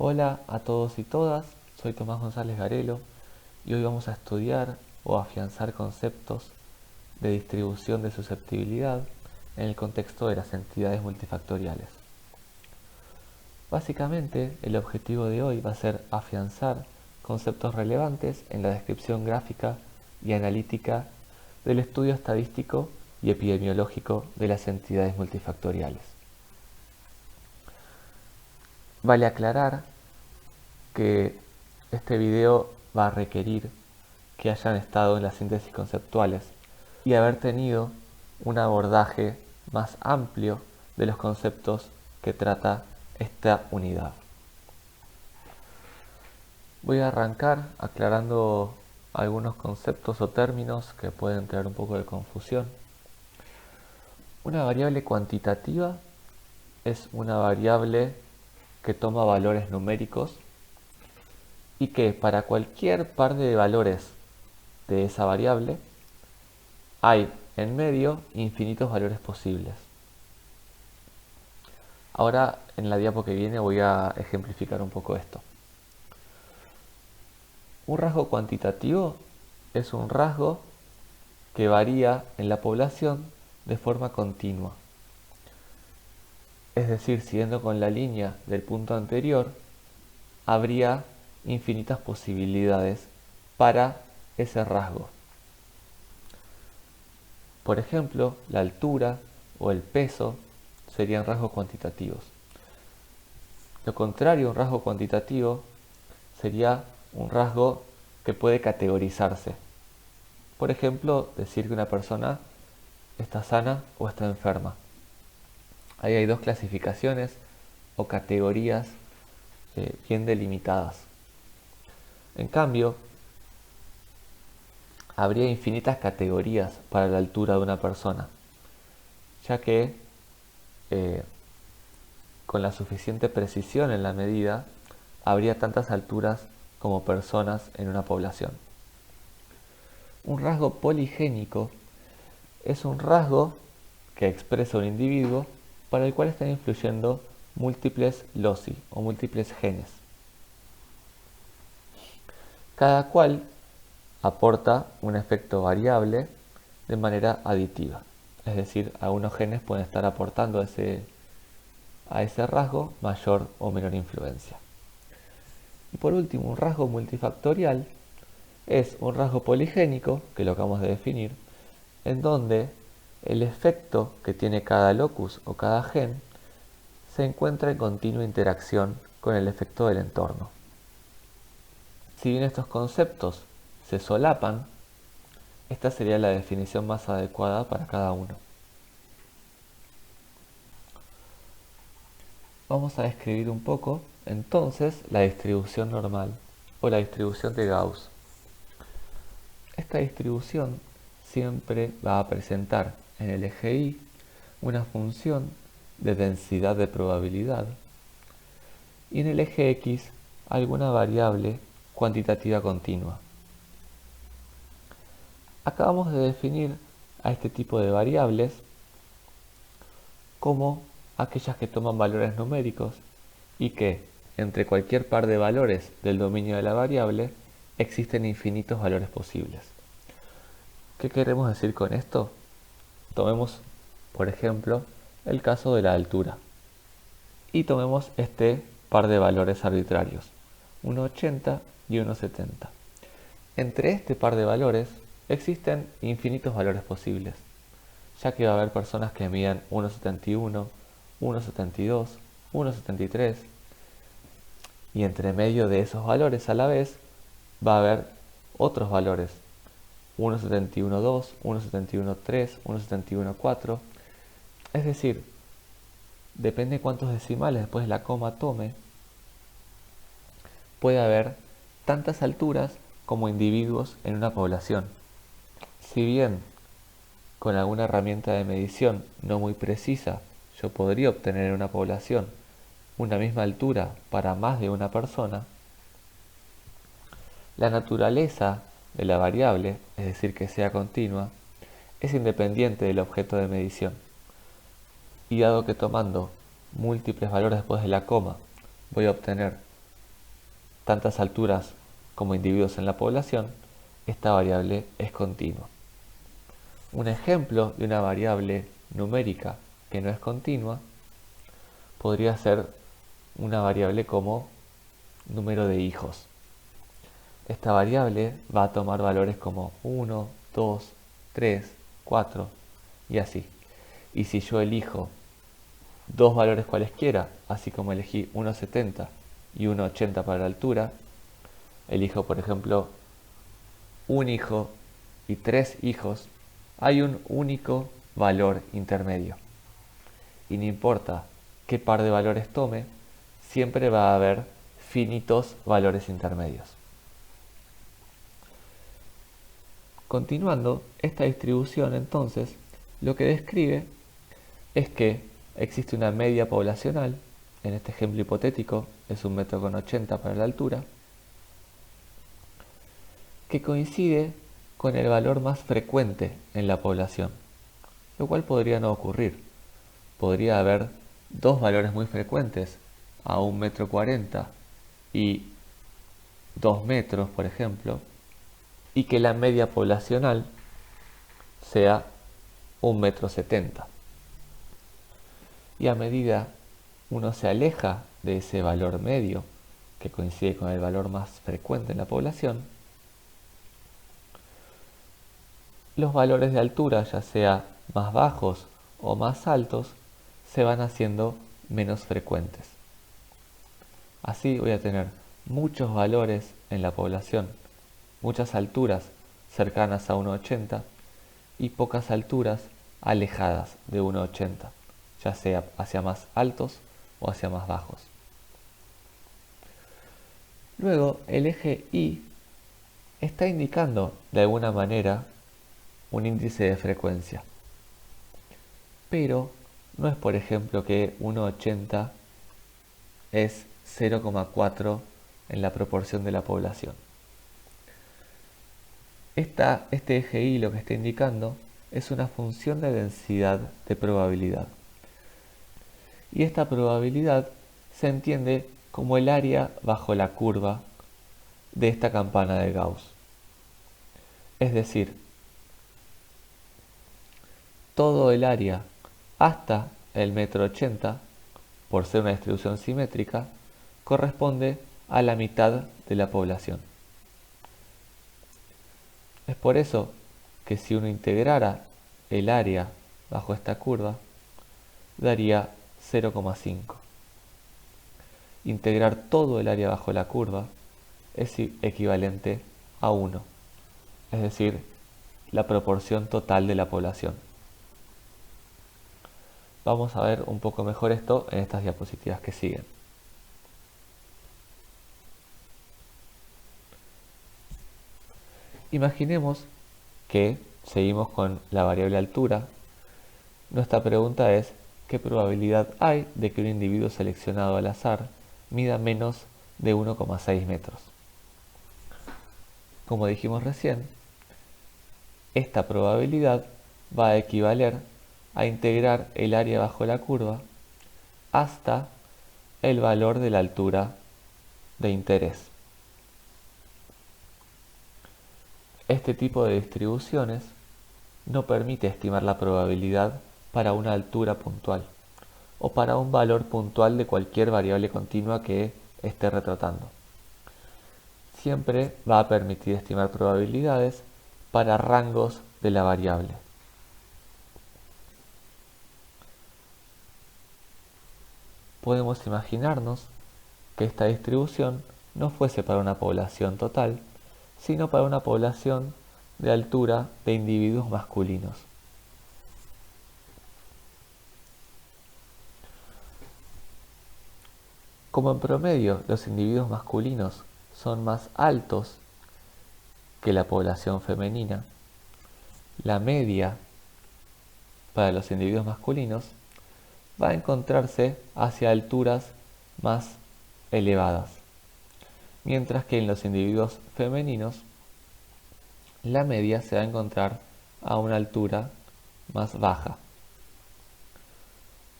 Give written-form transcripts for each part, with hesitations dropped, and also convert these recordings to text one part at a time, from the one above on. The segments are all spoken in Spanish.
Hola a todos y todas, soy Tomás González Garelo y hoy vamos a estudiar o afianzar conceptos de distribución de susceptibilidad en el contexto de las entidades multifactoriales. Básicamente, el objetivo de hoy va a ser afianzar conceptos relevantes en la descripción gráfica y analítica del estudio estadístico y epidemiológico de las entidades multifactoriales. Vale aclarar que este video va a requerir que hayan estado en la síntesis conceptuales y haber tenido un abordaje más amplio de los conceptos que trata esta unidad. Voy a arrancar aclarando algunos conceptos o términos que pueden traer un poco de confusión. Una variable cuantitativa es una variable que toma valores numéricos y que para cualquier par de valores de esa variable hay en medio infinitos valores posibles. Ahora en la diapo que viene voy a ejemplificar un poco esto. Un rasgo cuantitativo es un rasgo que varía en la población de forma continua. Es decir, siguiendo con la línea del punto anterior, habría infinitas posibilidades para ese rasgo. Por ejemplo, la altura o el peso serían rasgos cuantitativos. Lo contrario a un rasgo cuantitativo sería un rasgo que puede categorizarse. Por ejemplo, decir que una persona está sana o está enferma. Ahí hay dos clasificaciones o categorías bien delimitadas. En cambio, habría infinitas categorías para la altura de una persona, ya que con la suficiente precisión en la medida, habría tantas alturas como personas en una población. Un rasgo poligénico es un rasgo que expresa un individuo para el cual están influyendo múltiples loci o múltiples genes. Cada cual aporta un efecto variable de manera aditiva. Es decir, algunos genes pueden estar aportando a ese rasgo mayor o menor influencia. Y por último, un rasgo multifactorial es un rasgo poligénico, que lo acabamos de definir, en donde el efecto que tiene cada locus o cada gen se encuentra en continua interacción con el efecto del entorno. Si bien estos conceptos se solapan, esta sería la definición más adecuada para cada uno. Vamos a describir un poco entonces la distribución normal o la distribución de Gauss. Esta distribución siempre va a presentar en el eje Y una función de densidad de probabilidad y en el eje X alguna variable cuantitativa continua. Acabamos de definir a este tipo de variables como aquellas que toman valores numéricos y que, entre cualquier par de valores del dominio de la variable, existen infinitos valores posibles. ¿Qué queremos decir con esto? Tomemos, por ejemplo, el caso de la altura y tomemos este par de valores arbitrarios, 1,80 y 1,70. Entre este par de valores existen infinitos valores posibles, ya que va a haber personas que midan 1,71, 1,72, 1,73 y entre medio de esos valores a la vez va a haber otros valores, 1,71,2, 1,71,3, 1,71,4. Es decir, depende de cuántos decimales después de la coma tome, puede haber tantas alturas como individuos en una población. Si bien con alguna herramienta de medición no muy precisa yo podría obtener en una población una misma altura para más de una persona, la naturaleza de la variable, es decir, que sea continua, es independiente del objeto de medición. Y dado que tomando múltiples valores después de la coma voy a obtener tantas alturas como individuos en la población, esta variable es continua. Un ejemplo de una variable numérica que no es continua podría ser una variable como número de hijos. Esta variable va a tomar valores como 1, 2, 3, 4 y así. Y si yo elijo dos valores cualesquiera, así como elegí 1,70 y 1,80 para la altura, elijo por ejemplo un hijo y 3 hijos, hay un único valor intermedio. Y no importa qué par de valores tome, siempre va a haber finitos valores intermedios. Continuando, esta distribución entonces lo que describe es que existe una media poblacional, en este ejemplo hipotético es 1,80 m para la altura, que coincide con el valor más frecuente en la población, lo cual podría no ocurrir. Podría haber dos valores muy frecuentes a 1,40 m y 2 metros, por ejemplo, y que la media poblacional sea 1,70 m. Y a medida uno se aleja de ese valor medio, que coincide con el valor más frecuente en la población, los valores de altura, ya sea más bajos o más altos, se van haciendo menos frecuentes. Así voy a tener muchos valores en la población, muchas alturas cercanas a 1,80 m y pocas alturas alejadas de 1,80 m, ya sea hacia más altos o hacia más bajos. Luego, el eje Y está indicando de alguna manera un índice de frecuencia, pero no es, por ejemplo, que 1,80 es 0,4 en la proporción de la población. Este eje Y lo que está indicando es una función de densidad de probabilidad. Y esta probabilidad se entiende como el área bajo la curva de esta campana de Gauss. Es decir, todo el área hasta el 1,80 m, por ser una distribución simétrica, corresponde a la mitad de la población. Es por eso que si uno integrara el área bajo esta curva, daría 0,5. Integrar todo el área bajo la curva es equivalente a 1, es decir, la proporción total de la población. Vamos a ver un poco mejor esto en estas diapositivas que siguen. Imaginemos que seguimos con la variable altura. Nuestra pregunta es: ¿qué probabilidad hay de que un individuo seleccionado al azar mida menos de 1,6 metros? Como dijimos recién, esta probabilidad va a equivaler a integrar el área bajo la curva hasta el valor de la altura de interés. Este tipo de distribuciones no permite estimar la probabilidad para una altura puntual o para un valor puntual de cualquier variable continua que esté retratando. Siempre va a permitir estimar probabilidades para rangos de la variable. Podemos imaginarnos que esta distribución no fuese para una población total, sino para una población de altura de individuos masculinos. Como en promedio los individuos masculinos son más altos que la población femenina, la media para los individuos masculinos va a encontrarse hacia alturas más elevadas, mientras que en los individuos femeninos la media se va a encontrar a una altura más baja.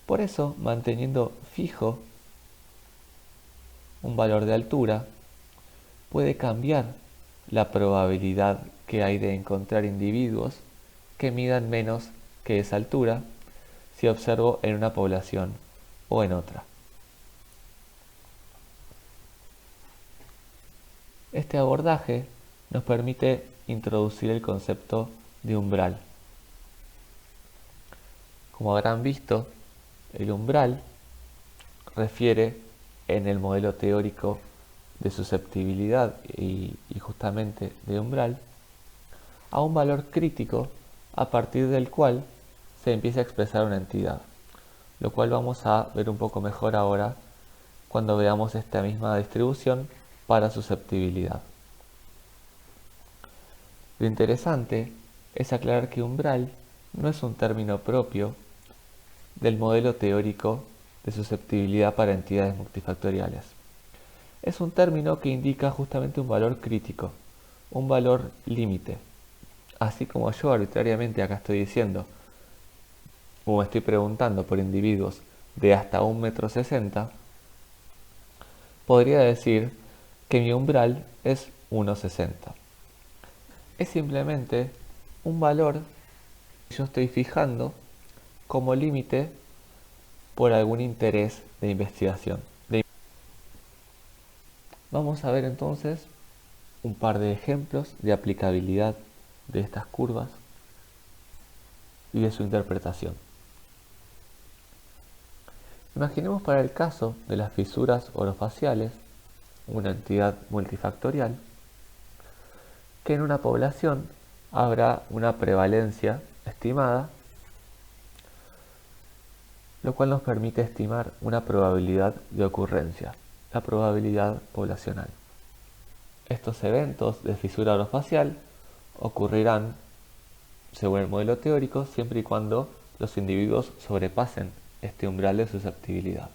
Por eso, manteniendo fijo un valor de altura, puede cambiar la probabilidad que hay de encontrar individuos que midan menos que esa altura si observo en una población o en otra. Este abordaje nos permite introducir el concepto de umbral. Como habrán visto, el umbral refiere en el modelo teórico de susceptibilidad y justamente de umbral a un valor crítico a partir del cual se empieza a expresar una entidad, lo cual vamos a ver un poco mejor ahora cuando veamos esta misma distribución para susceptibilidad. Lo interesante es aclarar que umbral no es un término propio del modelo teórico de susceptibilidad para entidades multifactoriales. Es un término que indica justamente un valor crítico, un valor límite. Así como yo arbitrariamente acá estoy diciendo, o me estoy preguntando por individuos de hasta 1,60 m, podría decir que mi umbral es 1,60 m. Es simplemente un valor que yo estoy fijando como límite por algún interés de investigación. Vamos a ver entonces un par de ejemplos de aplicabilidad de estas curvas y de su interpretación. Imaginemos para el caso de las fisuras orofaciales, una entidad multifactorial, que en una población habrá una prevalencia estimada, lo cual nos permite estimar una probabilidad de ocurrencia, la probabilidad poblacional. Estos eventos de fisura orofacial ocurrirán, según el modelo teórico, siempre y cuando los individuos sobrepasen este umbral de susceptibilidad.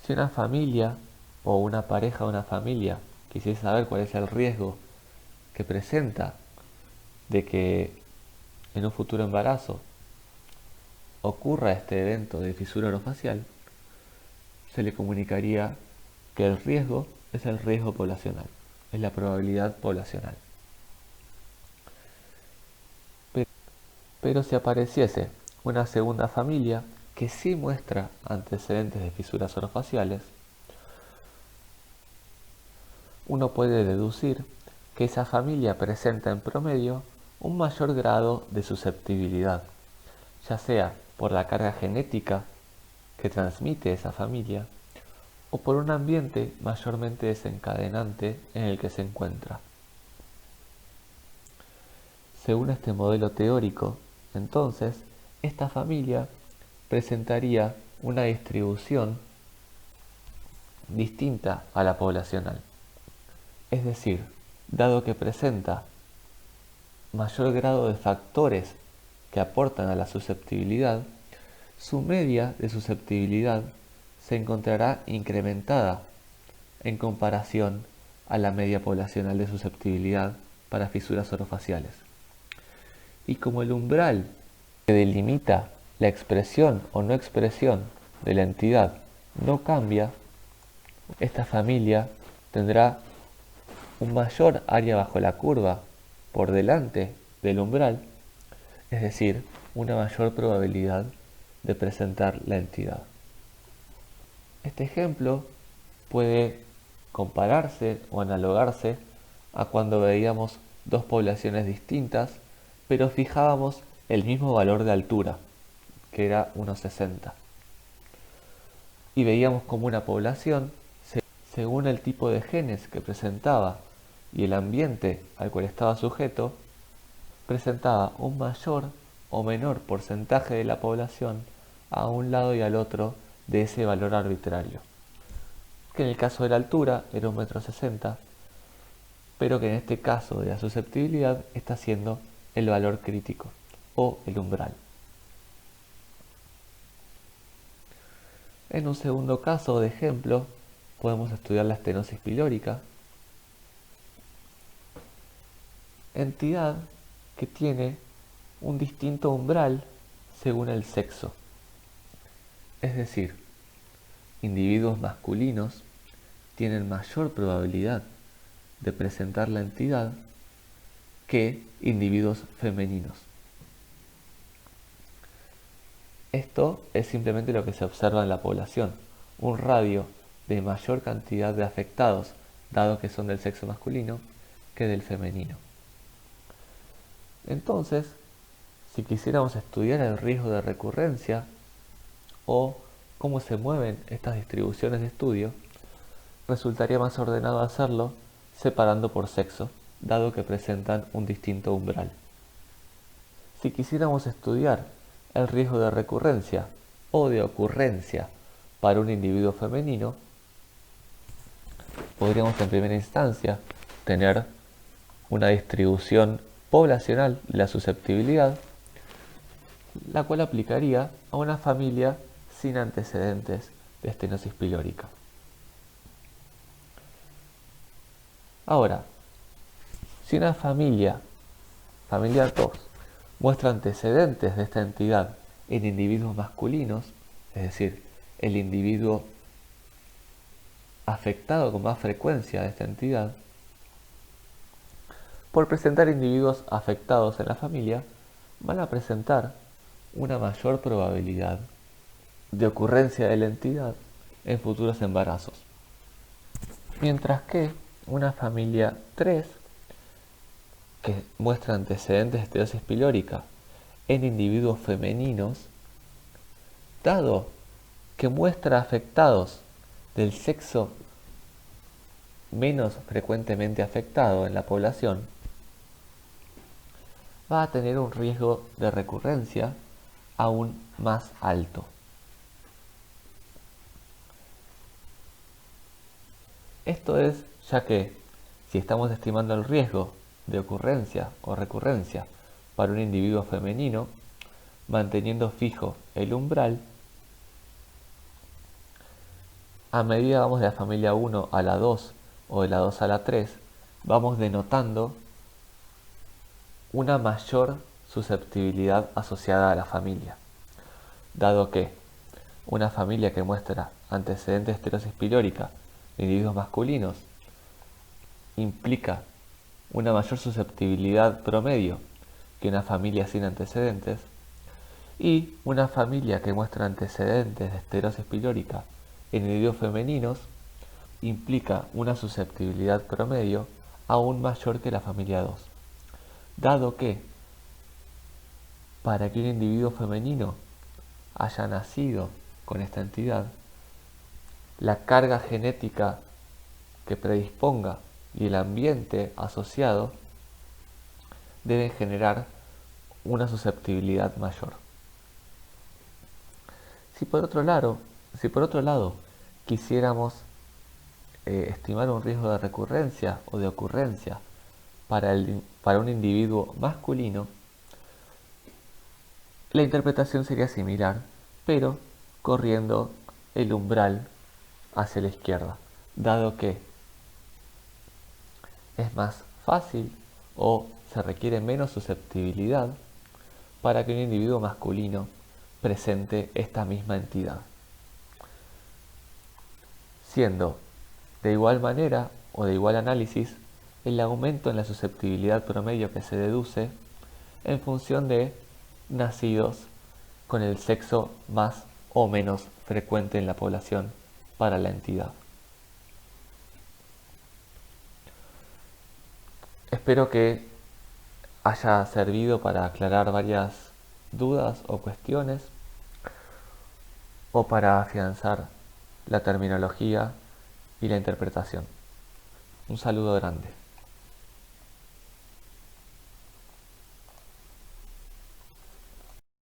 Si una familia o una pareja de una familia quisiese saber cuál es el riesgo que presenta de que en un futuro embarazo ocurra este evento de fisura orofacial, se le comunicaría que el riesgo es el riesgo poblacional, es la probabilidad poblacional. Pero si apareciese una segunda familia que sí muestra antecedentes de fisuras orofaciales, uno puede deducir que esa familia presenta en promedio un mayor grado de susceptibilidad, ya sea por la carga genética que transmite esa familia o por un ambiente mayormente desencadenante en el que se encuentra. Según este modelo teórico, entonces, esta familia presentaría una distribución distinta a la poblacional. Es decir, dado que presenta mayor grado de factores que aportan a la susceptibilidad, su media de susceptibilidad se encontrará incrementada en comparación a la media poblacional de susceptibilidad para fisuras orofaciales. Y como el umbral que delimita la expresión o no expresión de la entidad no cambia, esta familia tendrá un mayor área bajo la curva por delante del umbral, es decir, una mayor probabilidad de presentar la entidad. Este ejemplo puede compararse o analogarse a cuando veíamos dos poblaciones distintas, pero fijábamos el mismo valor de altura, que era 1,60. Y veíamos como una población, según el tipo de genes que presentaba y el ambiente al cual estaba sujeto, presentaba un mayor o menor porcentaje de la población a un lado y al otro de ese valor arbitrario, que en el caso de la altura era 1,60 m, pero que en este caso de la susceptibilidad está siendo el valor crítico o el umbral. En un segundo caso de ejemplo, podemos estudiar la estenosis pilórica, entidad que tiene un distinto umbral según el sexo. Es decir, individuos masculinos tienen mayor probabilidad de presentar la entidad que individuos femeninos. Esto es simplemente lo que se observa en la población, un radio de mayor cantidad de afectados, dado que son del sexo masculino, que del femenino. Entonces, si quisiéramos estudiar el riesgo de recurrencia o cómo se mueven estas distribuciones de estudio, resultaría más ordenado hacerlo separando por sexo, dado que presentan un distinto umbral. Si quisiéramos estudiar el riesgo de recurrencia o de ocurrencia para un individuo femenino, podríamos en primera instancia tener una distribución poblacional de la susceptibilidad, la cual aplicaría a una familia sin antecedentes de estenosis pilórica. Ahora, si una familia 2, muestra antecedentes de esta entidad en individuos masculinos, es decir, el individuo afectado con más frecuencia de esta entidad, por presentar individuos afectados en la familia, van a presentar una mayor probabilidad de ocurrencia de la entidad en futuros embarazos. Mientras que una familia 3, que muestra antecedentes de estenosis pilórica en individuos femeninos, dado que muestra afectados del sexo menos frecuentemente afectado en la población, va a tener un riesgo de recurrencia aún más alto. Esto es ya que si estamos estimando el riesgo de ocurrencia o recurrencia para un individuo femenino, manteniendo fijo el umbral, a medida vamos de la familia 1 a la 2 o de la 2 a la 3, vamos denotando una mayor susceptibilidad asociada a la familia, dado que una familia que muestra antecedentes de esterosis pilórica de individuos masculinos implica una mayor susceptibilidad promedio que una familia sin antecedentes, y una familia que muestra antecedentes de esterosis pilórica en individuos femeninos implica una susceptibilidad promedio aún mayor que la familia 2, dado que para que un individuo femenino haya nacido con esta entidad, la carga genética que predisponga y el ambiente asociado deben generar una susceptibilidad mayor. Si por otro lado quisiéramos estimar un riesgo de recurrencia o de ocurrencia para un individuo masculino, la interpretación sería similar, pero corriendo el umbral hacia la izquierda, dado que es más fácil o se requiere menos susceptibilidad para que un individuo masculino presente esta misma entidad, siendo de igual manera o de igual análisis el aumento en la susceptibilidad promedio que se deduce en función de nacidos con el sexo más o menos frecuente en la población para la entidad. Espero que haya servido para aclarar varias dudas o cuestiones o para afianzar la terminología y la interpretación. Un saludo grande.